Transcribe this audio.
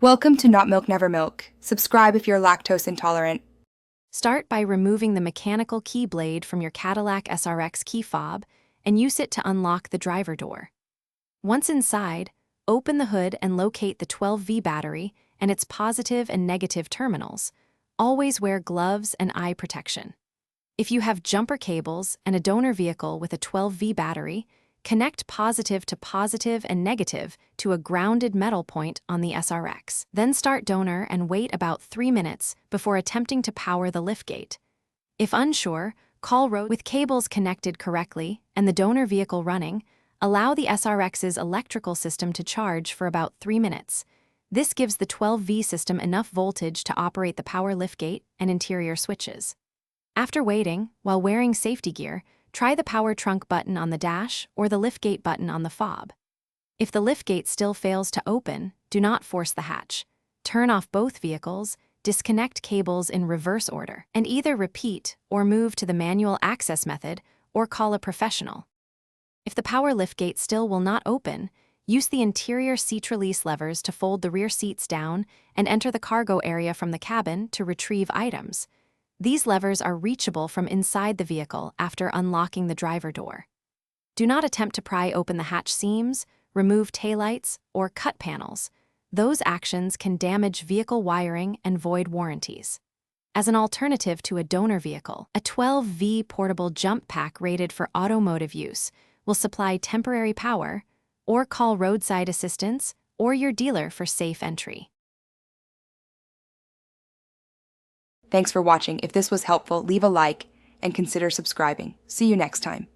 Welcome to Not Milk Never Milk. Subscribe if you're lactose intolerant. Start by removing the mechanical key blade from your Cadillac SRX key fob and use it to unlock the driver door. Once inside, open the hood and locate the 12V battery and its positive and negative terminals. Always wear gloves and eye protection. If you have jumper cables and a donor vehicle with a 12V battery, connect positive to positive and negative to a grounded metal point on the SRX. Then start donor and wait about 3 minutes before attempting to power the liftgate. If unsure, call road. With cables connected correctly and the donor vehicle running, allow the SRX's electrical system to charge for about 3 minutes. This gives the 12V system enough voltage to operate the power liftgate and interior switches. After waiting, while wearing safety gear, try the power trunk button on the dash or the liftgate button on the fob. If the liftgate still fails to open, do not force the hatch. Turn off both vehicles, disconnect cables in reverse order, and either repeat or move to the manual access method or call a professional. If the power liftgate still will not open, use the interior seat release levers to fold the rear seats down and enter the cargo area from the cabin to retrieve items. These levers are reachable from inside the vehicle after unlocking the driver door. Do not attempt to pry open the hatch seams, remove taillights, or cut panels. Those actions can damage vehicle wiring and void warranties. As an alternative to a donor vehicle, a 12V portable jump pack rated for automotive use will supply temporary power, or call roadside assistance or your dealer for safe entry. Thanks for watching. If this was helpful, leave a like and consider subscribing. See you next time.